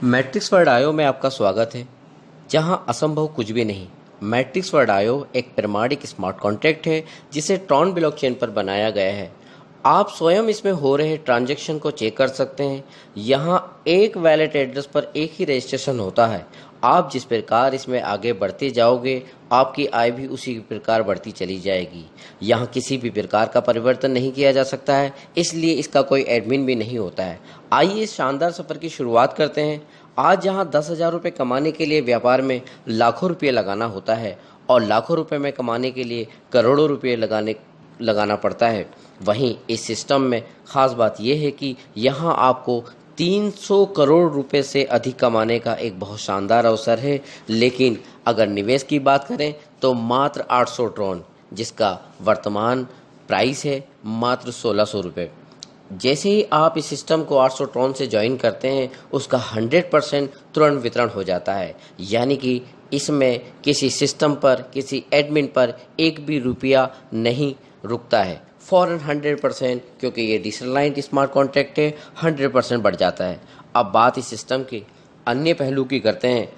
Matrix word आयो में आपका स्वागत है, जहां असंभव कुछ भी नहीं। मैट्रिक्स वर्ड आयो एक प्रमाणिक स्मार्ट कॉन्ट्रैक्ट है जिसे ट्रॉन ब्लॉकचेन पर बनाया गया है। आप स्वयं इसमें हो रहे ट्रांजैक्शन को चेक कर सकते हैं। यहां एक वैलेट एड्रेस पर एक ही रजिस्ट्रेशन होता है। आप जिस प्रकार इसमें आगे बढ़ते जाओगे, आपकी आय भी उसी प्रकार बढ़ती चली जाएगी। यहाँ किसी भी प्रकार का परिवर्तन नहीं किया जा सकता है, इसलिए इसका कोई एडमिन भी नहीं होता है। आइए इस शानदार सफ़र की शुरुआत करते हैं। आज जहाँ 10,000 रुपये कमाने के लिए व्यापार में लाखों रुपये लगाना होता है और लाखों रुपये में कमाने के लिए करोड़ों रुपये लगाना पड़ता है, वहीं इस सिस्टम में ख़ास बात यह है कि यहाँ आपको 300 करोड़ रुपए से अधिक कमाने का एक बहुत शानदार अवसर है। लेकिन अगर निवेश की बात करें तो मात्र 800 ट्रॉन, जिसका वर्तमान प्राइस है मात्र 1600 रुपये। जैसे ही आप इस सिस्टम को 800 ट्रॉन से ज्वाइन करते हैं, उसका 100% तुरंत वितरण हो जाता है। यानी कि इसमें किसी सिस्टम पर, किसी एडमिन पर एक भी रुपया नहीं रुकता है। फॉरन 100%, क्योंकि ये डिसेंट्रलाइज्ड स्मार्ट कॉन्ट्रैक्ट है, 100% बढ़ जाता है। अब बात इस सिस्टम के अन्य पहलू की करते हैं।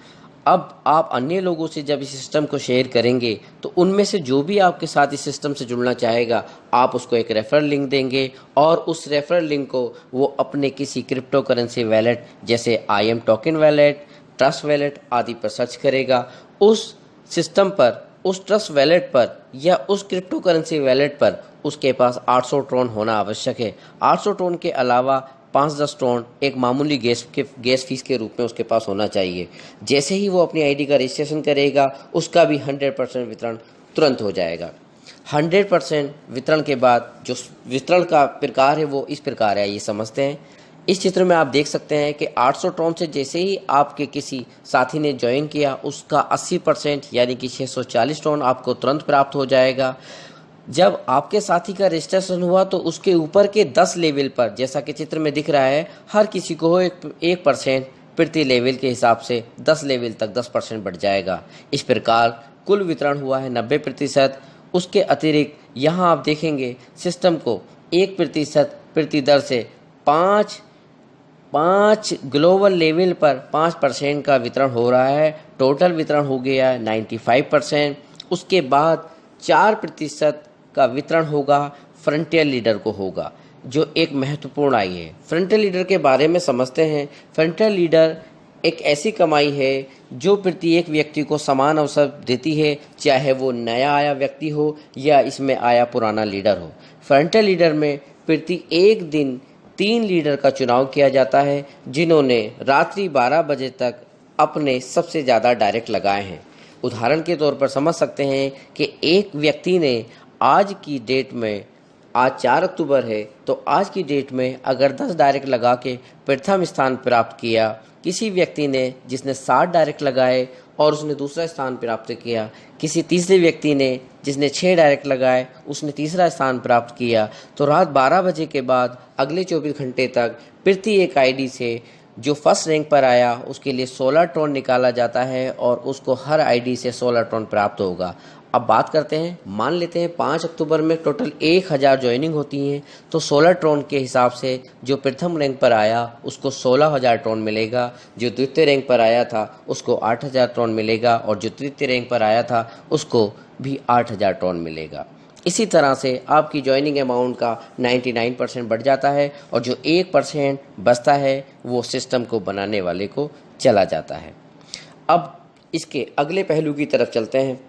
अब आप अन्य लोगों से जब इस सिस्टम को शेयर करेंगे तो उनमें से जो भी आपके साथ इस सिस्टम से जुड़ना चाहेगा, आप उसको एक रेफरल लिंक देंगे और उस रेफरल लिंक को वो अपने किसी क्रिप्टो करेंसी वैलेट जैसे IM token wallet, trust wallet आदि पर सर्च करेगा। उस सिस्टम पर, उस ट्रस्ट वैलेट पर या उस क्रिप्टो करेंसी वैलेट पर उसके पास 800 ट्रॉन होना आवश्यक है। 800 ट्रॉन के अलावा 5-10 ट्रॉन एक मामूली गैस फीस के रूप में उसके पास होना चाहिए। जैसे ही वो अपनी आईडी का रजिस्ट्रेशन करेगा, उसका भी 100% वितरण तुरंत हो जाएगा। 100% वितरण के बाद जो वितरण का प्रकार है वो इस प्रकार है, ये समझते हैं। इस चित्र में आप देख सकते हैं कि 800 ट्रॉन से जैसे ही आपके किसी साथी ने ज्वाइन किया, उसका 80% यानी कि 640 ट्रॉन आपको तुरंत प्राप्त हो जाएगा। जब आपके साथी का रजिस्ट्रेशन हुआ तो उसके ऊपर के 10 लेवल पर, जैसा कि चित्र में दिख रहा है, हर किसी को 1% प्रति लेवल के हिसाब से 10 लेवल तक 10% बढ़ जाएगा। इस प्रकार कुल वितरण हुआ है 90%। उसके अतिरिक्त यहाँ आप देखेंगे सिस्टम को 1% प्रति दर से 5 ग्लोबल लेवल पर 5% का वितरण हो रहा है। टोटल वितरण हो गया है 95%। उसके बाद 4% का वितरण होगा फ्रंटियर लीडर को होगा, जो एक महत्वपूर्ण आय है। फ्रंटियर लीडर के बारे में समझते हैं। फ्रंटियर लीडर एक ऐसी कमाई है जो प्रत्येक व्यक्ति को समान अवसर देती है, चाहे वो नया आया व्यक्ति हो या इसमें आया पुराना लीडर हो। फ्रंटियर लीडर में प्रति एक दिन 3 लीडर का चुनाव किया जाता है, जिन्होंने रात्रि 12 बजे तक अपने सबसे ज़्यादा डायरेक्ट लगाए हैं। उदाहरण के तौर पर समझ सकते हैं कि एक व्यक्ति ने आज की डेट में, आज 4 अक्टूबर है, तो आज की डेट में अगर 10 डायरेक्ट लगा के प्रथम स्थान प्राप्त किया, किसी व्यक्ति ने जिसने 60 डायरेक्ट लगाए और उसने दूसरा स्थान प्राप्त किया, किसी तीसरे व्यक्ति ने जिसने 6 डायरेक्ट लगाए उसने तीसरा स्थान प्राप्त किया, तो रात 12 बजे के बाद अगले 24 घंटे तक प्रति एक आईडी से जो फर्स्ट रैंक पर आया उसके लिए 16 ट्रॉन निकाला जाता है और उसको हर आईडी से 16 ट्रॉन प्राप्त होगा। अब बात करते हैं, मान लेते हैं 5 अक्टूबर में टोटल 1000 ज्वाइनिंग होती हैं, तो 16 ट्रॉन के हिसाब से जो प्रथम रैंक पर आया उसको 16,000 ट्रॉन मिलेगा, जो द्वितीय रैंक पर आया था उसको 8,000 ट्रॉन मिलेगा और जो तृतीय रैंक पर आया था उसको भी 8,000 ट्रॉन मिलेगा। इसी तरह से आपकी ज्वाइनिंग अमाउंट का 99% बढ़ जाता है और जो 1% बचता है वो सिस्टम को बनाने वाले को चला जाता है। अब इसके अगले पहलू की तरफ चलते हैं।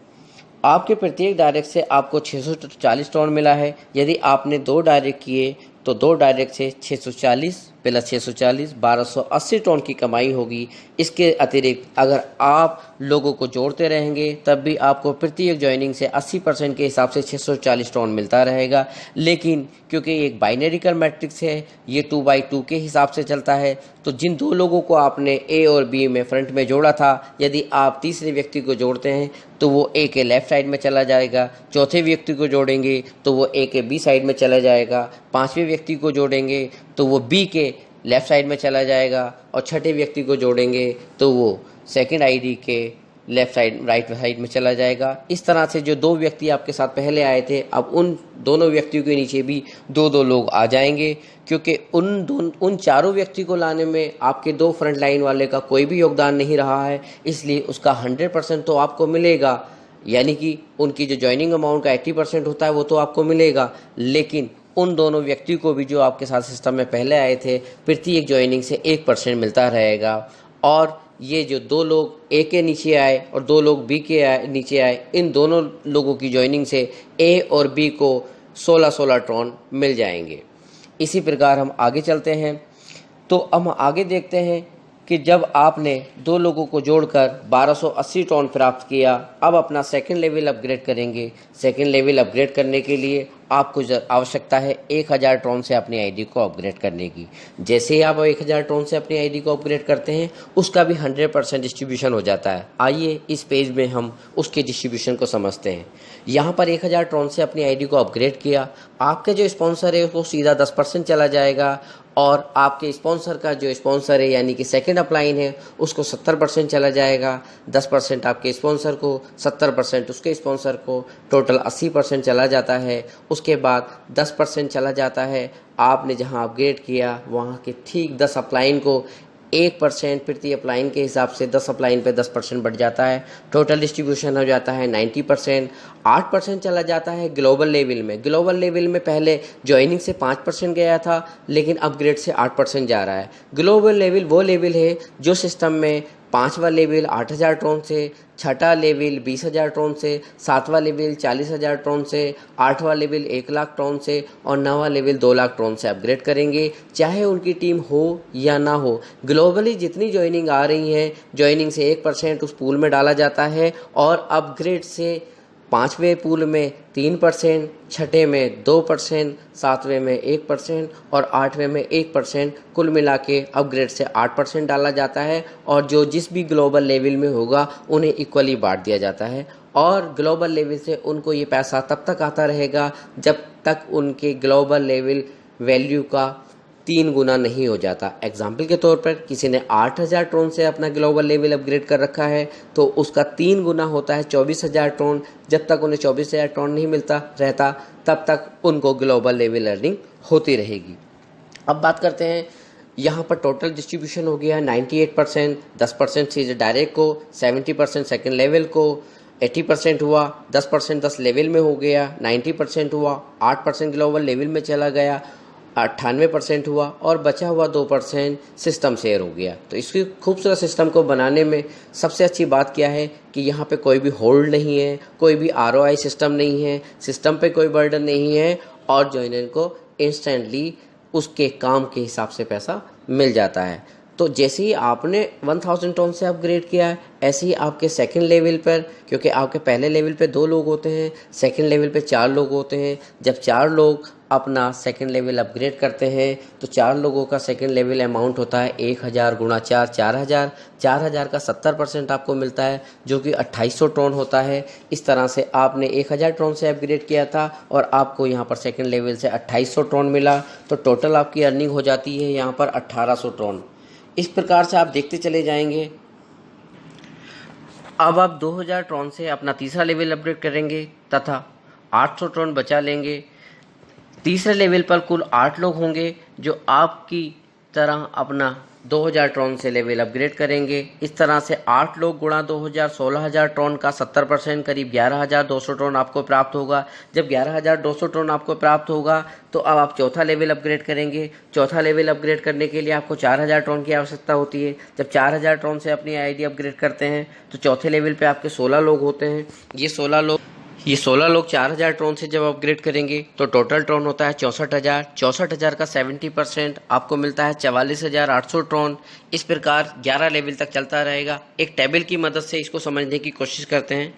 आपके प्रत्येक डायरेक्ट से आपको 640 ट्रॉन मिला है। यदि आपने 2 डायरेक्ट किए तो 2 डायरेक्ट से 640 प्लस 640 1280 ट्रॉन की कमाई होगी। इसके अतिरिक्त अगर आप लोगों को जोड़ते रहेंगे तब भी आपको प्रत्येक ज्वाइनिंग से 80% के हिसाब से 640 ट्रॉन मिलता रहेगा। लेकिन क्योंकि एक बाइनरिकल मैट्रिक्स है, ये 2/2 के हिसाब से चलता है, तो जिन 2 लोगों को आपने A और B में फ्रंट में जोड़ा था, यदि आप तीसरे व्यक्ति को जोड़ते हैं तो वो A के लेफ्ट साइड में चला जाएगा। चौथे व्यक्ति को जोड़ेंगे तो वो A के B साइड में चला जाएगा। 5वें व्यक्ति को जोड़ेंगे तो वो B के लेफ़्ट साइड में चला जाएगा और छठे व्यक्ति को जोड़ेंगे तो वो सेकंड आईडी के लेफ्ट साइड राइट साइड में चला जाएगा। इस तरह से जो 2 व्यक्ति आपके साथ पहले आए थे, अब उन दोनों व्यक्तियों के नीचे भी 2-2 लोग आ जाएंगे, क्योंकि उन चारों व्यक्ति को लाने में आपके 2 फ्रंट लाइन वाले का कोई भी योगदान नहीं रहा है, इसलिए उसका 100% तो आपको मिलेगा। यानी कि उनकी जो ज्वाइनिंग अमाउंट का 80% होता है वो तो आपको मिलेगा, लेकिन उन दोनों व्यक्ति को भी जो आपके साथ सिस्टम में पहले आए थे, प्रत्येक ज्वाइनिंग से 1% मिलता रहेगा। और ये जो 2 लोग ए के नीचे आए और 2 लोग बी के नीचे आए, इन दोनों लोगों की ज्वाइनिंग से ए और बी को 16-16 ट्रॉन मिल जाएंगे। इसी प्रकार हम आगे चलते हैं, तो हम आगे देखते हैं कि जब आपने 2 लोगों को जोड़कर 1280 ट्रॉन प्राप्त किया, अब अपना सेकंड लेवल अपग्रेड करेंगे। सेकंड लेवल अपग्रेड करने के लिए आपको आवश्यकता है 1000 ट्रॉन से अपनी आईडी को अपग्रेड करने की। जैसे ही आप 1000 ट्रॉन से अपनी आईडी को अपग्रेड करते हैं, उसका भी 100% डिस्ट्रीब्यूशन हो जाता है। आइए इस पेज में हम उसके डिस्ट्रीब्यूशन को समझते हैं। यहाँ पर 1000 ट्रॉन से अपनी आईडी को अपग्रेड किया, आपके जो स्पॉन्सर है उसको सीधा 10% चला जाएगा, और आपके स्पॉन्सर का जो स्पॉन्सर है यानी कि सेकंड अपलाइन है उसको 70% चला जाएगा। 10% आपके स्पॉन्सर को, 70% उसके स्पॉन्सर को, टोटल 80% चला जाता है। उसके बाद 10% चला जाता है आपने जहां अपग्रेड किया वहां के ठीक 10 अपलाइन को 1% प्रति अपलाइन के हिसाब से 10 अपलाइन पे 10% बढ़ जाता है। टोटल डिस्ट्रीब्यूशन हो जाता है 90%। 8% चला जाता है ग्लोबल लेवल में। ग्लोबल लेवल में पहले ज्वाइनिंग से 5% गया था, लेकिन अपग्रेड से 8% जा रहा है। ग्लोबल लेवल वो लेवल है जो सिस्टम में 5वां लेवल 8000 ट्रॉन से, 6ठा लेवल 20000 ट्रॉन से, 7वां लेवल 40000 ट्रॉन से, 8वां लेवल 1 लाख ट्रॉन से और 9वां लेवल 2 लाख ट्रॉन से अपग्रेड करेंगे, चाहे उनकी टीम हो या ना हो। ग्लोबली जितनी ज्वाइनिंग आ रही है, ज्वाइनिंग से 1% उस पूल में डाला जाता है, और अपग्रेड से 5वें पूल में 3%, 6ठे में 2%, 7वें में 1% और 8वें में 1%, कुल मिला के अपग्रेड से 8% डाला जाता है। और जो जिस भी ग्लोबल लेवल में होगा उन्हें इक्वली बांट दिया जाता है, और ग्लोबल लेवल से उनको ये पैसा तब तक आता रहेगा जब तक उनके ग्लोबल लेवल वैल्यू का 3 गुना नहीं हो जाता। एग्जाम्पल के तौर पर किसी ने 8000 ट्रॉन से अपना ग्लोबल लेवल अपग्रेड कर रखा है, तो उसका 3 गुना होता है 24000 ट्रॉन। जब तक उन्हें 24000 ट्रॉन नहीं मिलता रहता, तब तक उनको ग्लोबल लेवल अर्निंग होती रहेगी। अब बात करते हैं, यहाँ पर टोटल डिस्ट्रीब्यूशन हो गया 98%, 10% सीधे डायरेक्ट को, 70% सेकेंड लेवल को, 80% हुआ, 10% 10 लेवल में हो गया, 90% हुआ, 8% ग्लोबल लेवल में चला गया, 98% हुआ, और बचा हुआ 2% सिस्टम शेयर हो गया। तो इसकी खूबसूरत सिस्टम को बनाने में सबसे अच्छी बात क्या है कि यहाँ पे कोई भी होल्ड नहीं है, कोई भी ROI सिस्टम नहीं है, सिस्टम पे कोई बर्डन नहीं है, और जॉइनर को इंस्टेंटली उसके काम के हिसाब से पैसा मिल जाता है। तो जैसे ही आपने 1000 टन से अपग्रेड किया है, ऐसे ही आपके सेकंड लेवल पर, क्योंकि आपके पहले लेवल पे 2 लोग होते हैं, सेकंड लेवल पे 4 लोग होते हैं। जब 4 लोग अपना सेकंड लेवल अपग्रेड करते हैं तो 4 लोगों का सेकंड लेवल अमाउंट होता है 1000 गुणा 4, 4000। 4000 का 70% आपको मिलता है, जो कि 2800 टन होता है। इस तरह से आपने 1000 टन से अपग्रेड किया था और आपको यहाँ पर सेकंड लेवल से 2800 टन मिला, तो टोटल आपकी अर्निंग हो जाती है यहाँ पर 1800 टन। इस प्रकार से आप देखते चले जाएंगे। अब आप 2000 टन से अपना तीसरा लेवल अपग्रेड करेंगे तथा 800 टन बचा लेंगे। तीसरे लेवल पर कुल 8 लोग होंगे जो आपकी तरह अपना 2000 टन से लेवल अपग्रेड करेंगे। इस तरह से 8 लोग गुणा 2000, 16000 टन का 70% करीब 11200 टन आपको प्राप्त होगा। जब 11200 टन आपको प्राप्त होगा तो अब आप चौथा लेवल अपग्रेड करेंगे। चौथा लेवल अपग्रेड करने के लिए आपको 4000 टन की आवश्यकता होती है। जब 4000 टन से अपनी आईडी अपग्रेड करते हैं तो चौथे लेवल पे आपके 16 लोग होते हैं। ये 16 लोग 4000 टन से जब अपग्रेड करेंगे तो टोटल टन होता है 64,000। 64,000 का 70% आपको मिलता है 44,800 टन। इस प्रकार 11 लेवल तक चलता रहेगा। एक टेबल की मदद से इसको समझने की कोशिश करते हैं।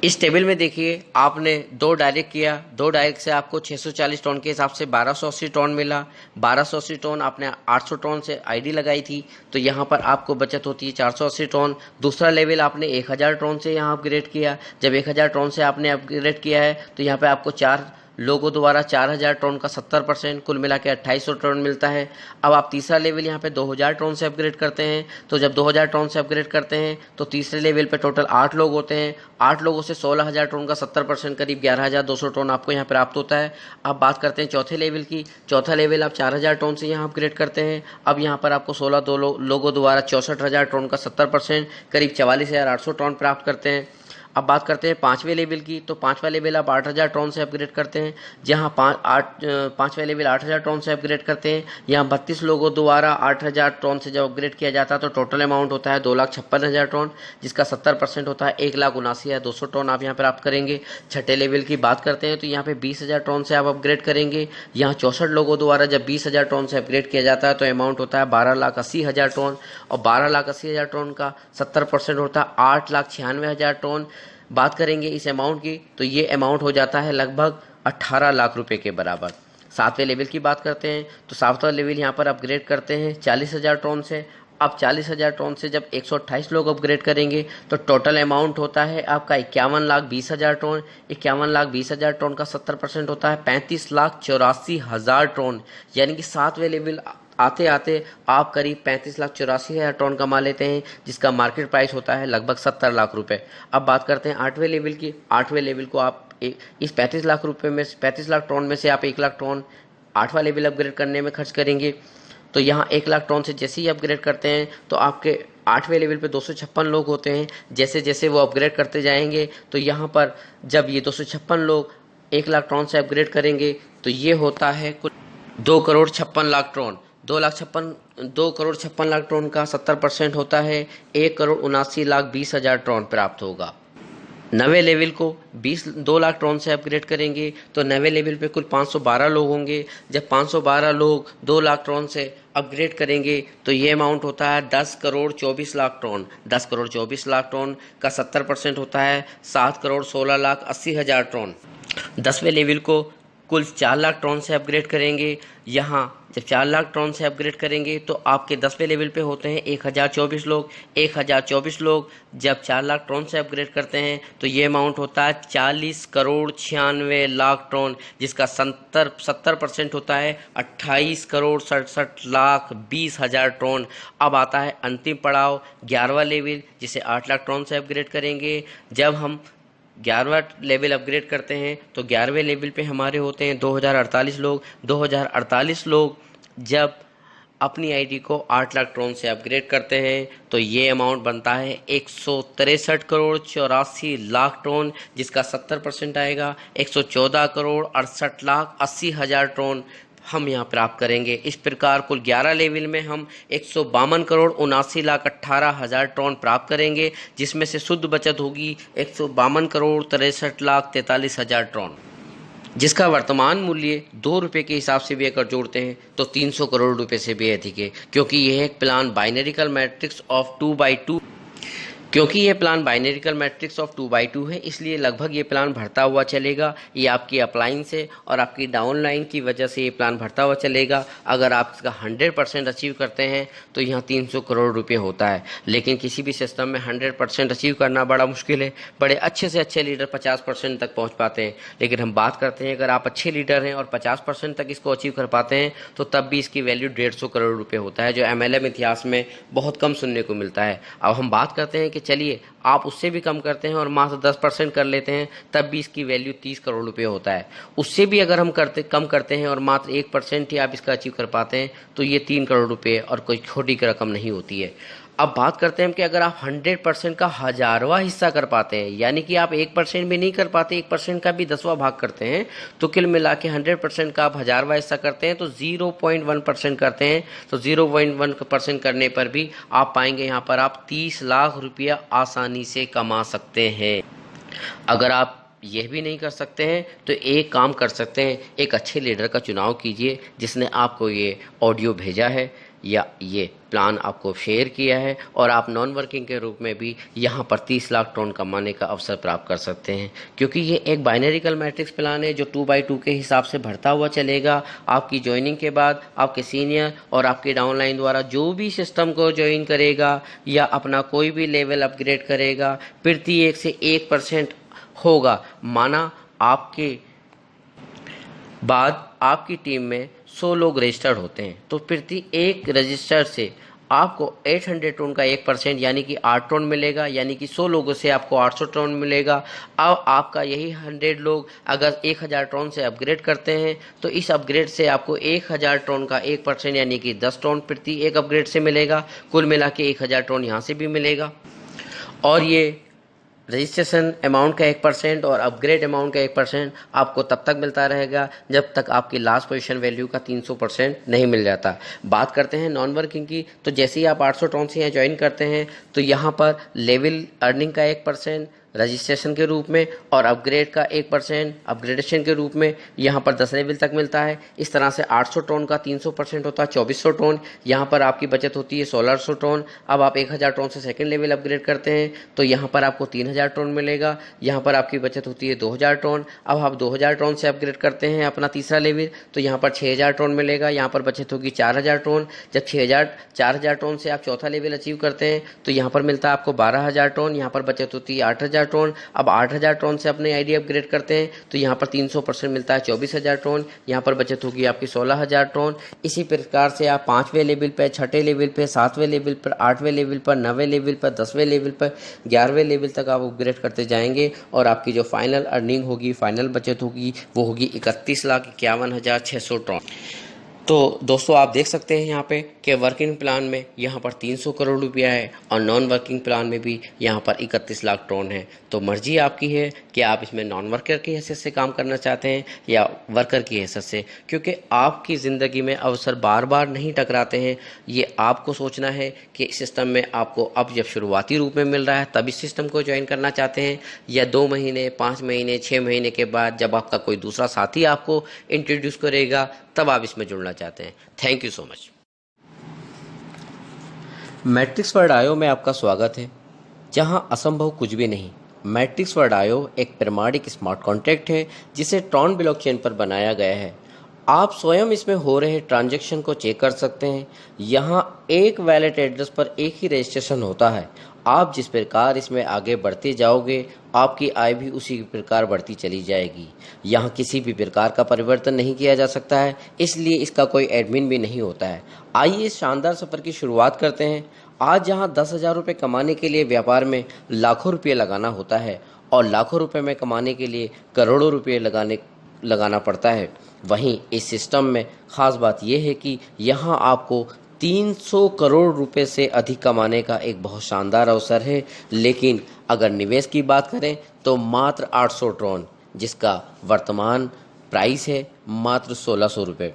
इस टेबल में देखिए, आपने 2 डायरेक्ट किया, 2 डायरेक्ट से आपको 640 टन के हिसाब से 1280 टन मिला। 1280 टन आपने 800 टन से आईडी लगाई थी, तो यहाँ पर आपको बचत होती है 480 टन। दूसरा लेवल आपने 1000 टन से यहाँ अपग्रेड किया। जब 1000 टन से आपने अपग्रेड किया है तो यहाँ पे आपको 4 लोगों द्वारा 4000 टन का 70%, कुल मिला के 2800 टन मिलता है। अब आप तीसरा लेवल यहाँ पे 2000 टन से अपग्रेड करते हैं, तो जब 2000 टन से अपग्रेड करते हैं तो तीसरे लेवल पे टोटल 8 लोग होते हैं। 8 लोगों से 16000 टन का 70% करीब 11200 टन आपको यहाँ प्राप्त होता है। अब बात करते हैं चौथे लेवल की। चौथा लेवल आप 4000 टन से यहाँ अपग्रेड करते हैं। अब यहाँ पर आपको 16 लोगों द्वारा 64000 टन का 70% करीब 44800 टन प्राप्त करते हैं। अब बात करते हैं पाँचवें लेवल की, तो पाँचवा लेवल आप 8000 टन से अपग्रेड करते हैं। जहां पाँचवें लेवल 8000 टन से अपग्रेड करते हैं, यहाँ 32 लोगों द्वारा 8000 टन से जब अपग्रेड किया जाता है तो टोटल अमाउंट होता है 2,56,000 टन, जिसका 70% होता है 1,79,200 टन आप यहाँ प्राप्त करेंगे। छठे लेवल की बात करते हैं तो यहाँ पे 20,000 टन से आप अपग्रेड करेंगे। यहाँ 64 लोगों द्वारा जब 20,000 टन से अपग्रेड किया जाता है तो अमाउंट होता है 12,80,000 टन, और 12,80,000 टन का 70% होता है 8,96,000 टन। बात करेंगे इस अमाउंट की तो ये अमाउंट हो जाता है लगभग 18 लाख रुपए के बराबर। सातवें लेवल की बात करते हैं तो सातवां लेवल यहाँ पर अपग्रेड करते हैं 40,000 टन से। अब 40,000 टन से जब 128 लोग अपग्रेड करेंगे तो टोटल अमाउंट होता है आपका 51,20,000 टन। 51,20,000 टन का 70% होता है 35,84,000 टन, यानी कि सातवें लेवल आते आते आप करीब 35,84,000 टन कमा लेते हैं, जिसका मार्केट प्राइस होता है लगभग 70 लाख रुपए। अब बात करते हैं आठवें लेवल की। आठवें लेवल को आप इस 35 लाख रुपए में 35 लाख टन में से आप 1 लाख टन आठवां लेवल अपग्रेड करने में खर्च करेंगे। तो यहाँ 1 लाख टन से जैसे ही अपग्रेड करते हैं तो आपके आठवें लेवल पे 256 लोग होते हैं। जैसे जैसे वो अपग्रेड करते जाएंगे तो यहाँ पर जब ये 256 लोग 1 लाख टन से अपग्रेड करेंगे तो ये होता है कुल 2,56,00,000 टन। 2,56,00,000 टन का 70% होता है 1,79,20,000 टन प्राप्त होगा। नवे लेवल को 2 लाख टन से अपग्रेड करेंगे तो नवे लेवल पे कुल 512 लोग होंगे। जब 512 लोग 2 लाख टन से अपग्रेड करेंगे तो ये अमाउंट होता है 10,24,00,000 टन। 10,24,00,000 टन का 70% होता है 7,16,80,000 टन। 10वें लेवल को कुल 4 लाख टन से अपग्रेड करेंगे। यहाँ जब 4 लाख टन से अपग्रेड करेंगे तो आपके 10वें लेवल पे होते हैं 1,024 लोग। 1,024 लोग जब 4 लाख टन से अपग्रेड करते हैं तो ये अमाउंट होता है 40,96,00,000 टन, जिसका 70% होता है 28,67,20,000 टन। अब आता है अंतिम पड़ाव 11वां लेवल, जिसे 8 लाख टन से अपग्रेड करेंगे। जब हम 11वां लेवल अपग्रेड करते हैं तो 11वें लेवल पे हमारे होते हैं 2,048 लोग। 2,048 लोग जब अपनी आईडी को 8 लाख टन से अपग्रेड करते हैं तो ये अमाउंट बनता है 163,84,00,000 टन, जिसका 70% आएगा 114,68,80,000 टन हम यहाँ प्राप्त करेंगे। इस प्रकार कुल 11 लेवल में हम 152,79,18,000 टन प्राप्त करेंगे, जिसमें से शुद्ध बचत होगी 152,63,43,000 टन, जिसका वर्तमान मूल्य 2 रुपये के हिसाब से भी अगर जोड़ते हैं तो 300 करोड़ रुपए से भी अधिक है। क्योंकि यह एक प्लान बाइनरिकल मैट्रिक्स ऑफ 2/2 है, इसलिए लगभग ये प्लान भरता हुआ चलेगा। ये आपकी अपलाइन से और आपकी डाउनलाइन की वजह से ये प्लान भरता हुआ चलेगा। अगर आप इसका 100% अचीव करते हैं तो यहाँ 300 करोड़ रुपए होता है। लेकिन किसी भी सिस्टम में 100% अचीव करना बड़ा मुश्किल है। बड़े अच्छे से अच्छे लीडर 50% तक पहुँच पाते हैं। लेकिन हम बात करते हैं अगर आप अच्छे लीडर हैं और 50% तक इसको अचीव कर पाते हैं तो तब भी इसकी वैल्यू 150 करोड़ रुपये होता है, जो MLM इतिहास में बहुत कम सुनने को मिलता है। अब हम बात करते हैं कि चलिए आप उससे भी कम करते हैं और मात्र 10% कर लेते हैं, तब भी इसकी वैल्यू 30 करोड़ रुपए होता है। उससे भी अगर हम कम करते हैं और मात्र 1% ही आप इसका अचीव कर पाते हैं तो ये 3 करोड़ रुपए और कोई छोटी रकम नहीं होती है। अब बात करते हैं कि अगर आप 100% का 1000वां हिस्सा कर पाते हैं, यानी कि आप 1% भी नहीं कर पाते, 1% का भी 10वां भाग करते हैं, तो कुल मिला के 100% का आप 1000वां हिस्सा करते हैं तो 0.1% करते हैं। तो 0.1% करने पर भी आप पाएंगे यहाँ पर आप 30 लाख रुपया आसानी से कमा सकते हैं। अगर आप यह भी नहीं कर सकते हैं तो एक काम कर सकते हैं, एक अच्छे लीडर का चुनाव कीजिए जिसने आपको ये ऑडियो भेजा है या ये प्लान आपको शेयर किया है, और आप नॉन वर्किंग के रूप में भी यहाँ पर 30 लाख टन कमाने का अवसर प्राप्त कर सकते हैं। क्योंकि ये एक बाइनरिकल मैट्रिक्स प्लान है जो 2/2 के हिसाब से बढ़ता हुआ चलेगा। आपकी ज्वाइनिंग के बाद आपके सीनियर और आपके डाउनलाइन द्वारा जो भी सिस्टम को ज्वाइन करेगा या अपना कोई भी लेवल अपग्रेड करेगा, प्रति 1 से 1% होगा। माना आपके बाद आपकी टीम में 100 लोग रजिस्टर्ड होते हैं, तो प्रति एक रजिस्टर से आपको 800 टोन का 1% यानी कि 8 टोन मिलेगा, यानी कि 100 लोगों से आपको 800 टोन मिलेगा। अब आपका यही 100 लोग अगर 1000 टोन से अपग्रेड करते हैं तो इस अपग्रेड से आपको 1000 टोन का 1% यानी कि 10 टोन प्रति एक अपग्रेड से मिलेगा। कुल मिला के 1000 टोन यहाँ से भी मिलेगा। और ये रजिस्ट्रेशन अमाउंट का 1% और अपग्रेड अमाउंट का 1% आपको तब तक मिलता रहेगा जब तक आपकी लास्ट पोजीशन वैल्यू का 300% नहीं मिल जाता। बात करते हैं नॉन वर्किंग की, तो जैसे ही आप 800 टोन से यहाँ ज्वाइन करते हैं तो यहाँ पर लेवल अर्निंग का 1% रजिस्ट्रेशन के रूप में और अपग्रेड का 1% अपग्रेडेशन के रूप में यहाँ पर 10 लेवल तक मिलता है। इस तरह से 800 टोन का 300% होता है 2400 टोन। यहाँ पर आपकी बचत होती है 1600 टोन। अब आप 1000 टोन से सेकंड लेवल अपग्रेड करते हैं तो यहाँ पर आपको 3000 टोन मिलेगा। यहाँ पर आपकी बचत होती है 2000 टोन। अब आप 2000 टोन से अपग्रेड करते हैं अपना तीसरा लेवल तो यहाँ पर 6000 टोन मिलेगा। यहाँ पर बचत होगी 4000 टोन। जब 4000 टोन से आप चौथा लेवल अचीव करते हैं तो यहाँ पर मिलता है आपको 12000 टोन। यहाँ पर बचत होती है 8000 टोन। अब 8000 टोन से अपने आईडी अपग्रेड करते हैं तो यहाँ पर 300% मिलता है 24000 टोन। यहाँ पर बचत होगी आपकी 16000 टोन। इसी प्रकार से आप 5वें लेवल पर, 6ठे लेवल पर, 7वें लेवल पर, 8वें लेवल पर, 9वें लेवल पर, 10वें लेवल पर, 11वें लेवल तक आप अपग्रेड करते जाएंगे और आपकी जो फाइनल अर्निंग होगी, फाइनल बचत होगी वो होगी 31,51,600 टोन। तो दोस्तों आप देख सकते हैं यहाँ पे कि वर्किंग प्लान में यहाँ पर 300 करोड़ रुपया है और नॉन वर्किंग प्लान में भी यहाँ पर 31 लाख टोन है। तो मर्जी आपकी है कि आप इसमें नॉन वर्कर की हैसियत से काम करना चाहते हैं या वर्कर की हैसियत से, क्योंकि आपकी ज़िंदगी में अवसर बार बार नहीं टकराते हैं। ये आपको सोचना है कि इस सिस्टम में आपको अब जब शुरुआती रूप में मिल रहा है तब इस सिस्टम को ज्वाइन करना चाहते हैं, या 2 महीने, 5 महीने, 6 महीने के बाद जब आपका कोई दूसरा साथी आपको इंट्रोड्यूस करेगा तब आप इसमें जुड़ना चाहते हैं। Thank you so much. Matrix word आयो में आपका स्वागत है, जहां असंभव कुछ भी नहीं। मैट्रिक्स वर्ड आयो एक प्रमाणिक स्मार्ट कॉन्ट्रैक्ट है जिसे ट्रॉन ब्लॉकचेन पर बनाया गया है। आप स्वयं इसमें हो रहे ट्रांजैक्शन को चेक कर सकते हैं। यहाँ एक वैलेट एड्रेस पर एक ही रजिस्ट्रेशन होता है। आप जिस प्रकार इसमें आगे बढ़ते जाओगे आपकी आय भी उसी प्रकार बढ़ती चली जाएगी। यहाँ किसी भी प्रकार का परिवर्तन नहीं किया जा सकता है, इसलिए इसका कोई एडमिन भी नहीं होता है। आइए इस शानदार सफ़र की शुरुआत करते हैं। आज जहाँ 10,000 रुपये कमाने के लिए व्यापार में लाखों रुपये लगाना होता है और लाखों रुपये में कमाने के लिए करोड़ों रुपये लगाना पड़ता है, वहीं इस सिस्टम में ख़ास बात यह है कि यहाँ आपको 300 करोड़ रुपए से अधिक कमाने का एक बहुत शानदार अवसर है। लेकिन अगर निवेश की बात करें तो मात्र 800 टोन, जिसका वर्तमान प्राइस है मात्र 1600 रुपये।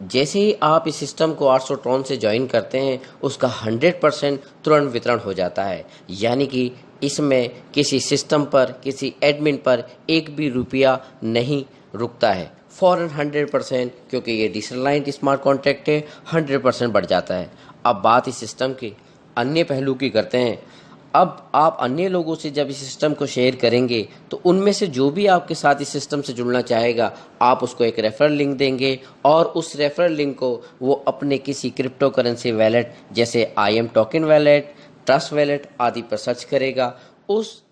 जैसे ही आप इस सिस्टम को 800 टोन से ज्वाइन करते हैं उसका 100% तुरंत वितरण हो जाता है, यानी कि इसमें किसी सिस्टम पर, किसी एडमिन पर एक भी रुपया नहीं रुकता है। फॉरन 100%, क्योंकि ये डिसेंट्रलाइज्ड स्मार्ट कॉन्ट्रैक्ट है, 100% बढ़ जाता है। अब बात इस सिस्टम के अन्य पहलू की करते हैं। अब आप अन्य लोगों से जब इस सिस्टम को शेयर करेंगे तो उनमें से जो भी आपके साथ इस सिस्टम से जुड़ना चाहेगा आप उसको एक रेफरल लिंक देंगे और उस रेफरल लिंक को वो अपने किसी क्रिप्टो करेंसी वैलेट जैसे IM token wallet, trust wallet आदि पर सर्च करेगा। उस